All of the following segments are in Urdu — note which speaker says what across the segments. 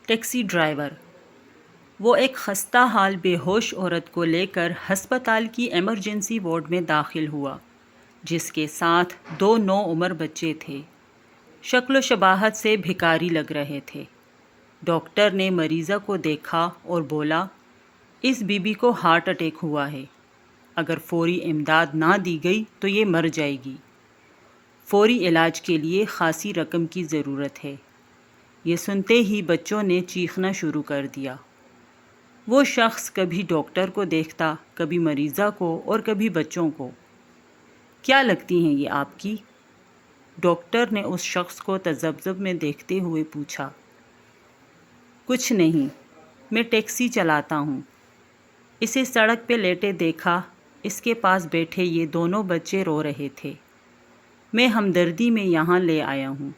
Speaker 1: ٹیکسی ڈرائیور وہ ایک خستہ حال بے ہوش عورت کو لے کر ہسپتال کی ایمرجنسی وارڈ میں داخل ہوا، جس کے ساتھ 2 نوعمر بچے تھے۔ شکل و شباہت سے بھکاری لگ رہے تھے۔ ڈاکٹر نے مریضہ کو دیکھا اور بولا، اس بی بی کو ہارٹ اٹیک ہوا ہے۔ اگر فوری امداد نہ دی گئی تو یہ مر جائے گی۔ فوری علاج کے لیے خاصی رقم کی ضرورت ہے۔ یہ سنتے ہی بچوں نے چیخنا شروع کر دیا۔ وہ شخص کبھی ڈاکٹر کو دیکھتا، کبھی مریضہ کو اور کبھی بچوں کو۔ کیا لگتی ہیں یہ آپ کی؟ ڈاکٹر نے اس شخص کو تذبذب میں دیکھتے ہوئے پوچھا۔ کچھ نہیں، میں ٹیکسی چلاتا ہوں۔ اسے سڑک پہ لیٹے دیکھا، اس کے پاس بیٹھے یہ دونوں بچے رو رہے تھے۔ میں ہمدردی میں یہاں لے آیا ہوں۔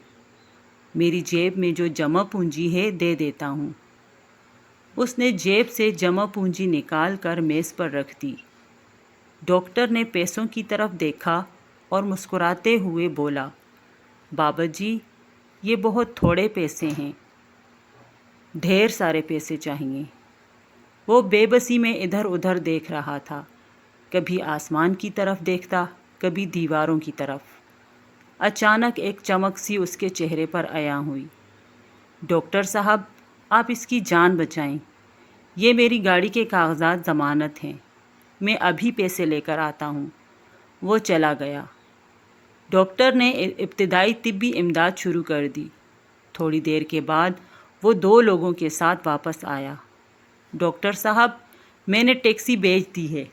Speaker 1: میری جیب میں جو جمع پونجی ہے دے دیتا ہوں۔ اس نے جیب سے جمع پونجی نکال کر میز پر رکھ دی۔ ڈاکٹر نے پیسوں کی طرف دیکھا اور مسکراتے ہوئے بولا، بابا جی، یہ بہت تھوڑے پیسے ہیں، ڈھیر سارے پیسے چاہیے۔ وہ بے بسی میں ادھر ادھر دیکھ رہا تھا، کبھی آسمان کی طرف دیکھتا، کبھی دیواروں کی طرف۔ اچانک ایک چمک سی اس کے چہرے پر عیاں ہوئی۔ ڈاکٹر صاحب، آپ اس کی جان بچائیں۔ یہ میری گاڑی کے کاغذات ضمانت ہیں۔ میں ابھی پیسے لے کر آتا ہوں۔ وہ چلا گیا۔ ڈاکٹر نے ابتدائی طبی امداد شروع کر دی۔ تھوڑی دیر کے بعد وہ 2 لوگوں کے ساتھ واپس آیا۔ ڈاکٹر صاحب، میں نے ٹیکسی بھیج دی ہے۔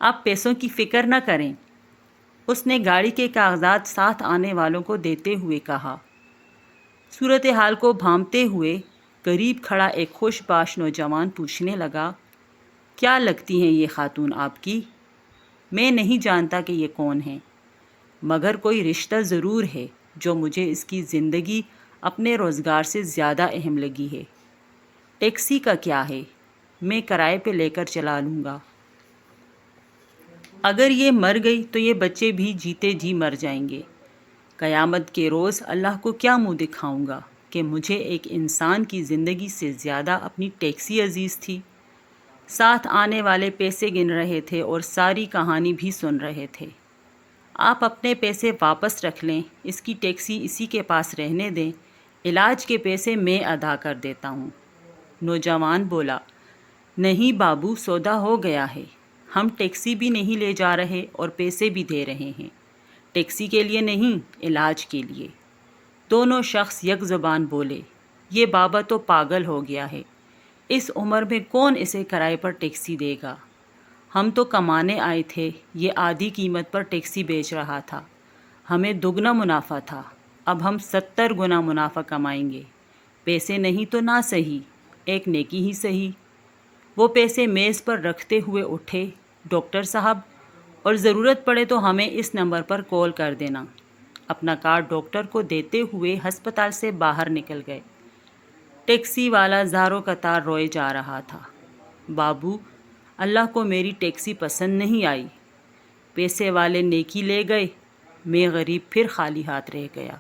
Speaker 1: آپ پیسوں کی فکر نہ کریں، اس نے گاڑی کے کاغذات ساتھ آنے والوں کو دیتے ہوئے کہا۔ صورتحال کو بھانپتے ہوئے قریب کھڑا ایک خوش باش نوجوان پوچھنے لگا، کیا لگتی ہیں یہ خاتون آپ کی؟ میں نہیں جانتا کہ یہ کون ہیں، مگر کوئی رشتہ ضرور ہے جو مجھے اس کی زندگی اپنے روزگار سے زیادہ اہم لگی ہے۔ ٹیکسی کا کیا ہے؟ میں کرائے پہ لے کر چلا لوں گا۔ اگر یہ مر گئی تو یہ بچے بھی جیتے جی مر جائیں گے۔ قیامت کے روز اللہ کو کیا منہ دکھاؤں گا کہ مجھے ایک انسان کی زندگی سے زیادہ اپنی ٹیکسی عزیز تھی۔ ساتھ آنے والے پیسے گن رہے تھے اور ساری کہانی بھی سن رہے تھے۔ آپ اپنے پیسے واپس رکھ لیں، اس کی ٹیکسی اسی کے پاس رہنے دیں، علاج کے پیسے میں ادا کر دیتا ہوں۔ نوجوان بولا، نہیں بابو، سودا ہو گیا ہے۔ ہم ٹیکسی بھی نہیں لے جا رہے اور پیسے بھی دے رہے ہیں۔ ٹیکسی کے لیے نہیں، علاج کے لیے۔ دونوں شخص یک زبان بولے، یہ بابا تو پاگل ہو گیا ہے۔ اس عمر میں کون اسے کرائے پر ٹیکسی دے گا؟ ہم تو کمانے آئے تھے، یہ آدھی قیمت پر ٹیکسی بیچ رہا تھا۔ ہمیں دگنا منافع تھا، اب ہم 70 گنا منافع کمائیں گے۔ پیسے نہیں تو نہ سہی، ایک نیکی ہی سہی۔ وہ پیسے میز پر رکھتے ہوئے اٹھے، ڈاکٹر صاحب، اور ضرورت پڑے تو ہمیں اس نمبر پر کال کر دینا۔ اپنا کارڈ ڈاکٹر کو دیتے ہوئے ہسپتال سے باہر نکل گئے۔ ٹیکسی والا زاروں قطار روئے جا رہا تھا، بابو، اللہ کو میری ٹیکسی پسند نہیں آئی۔ پیسے والے نیکی لے گئے، میں غریب پھر خالی ہاتھ رہ گیا۔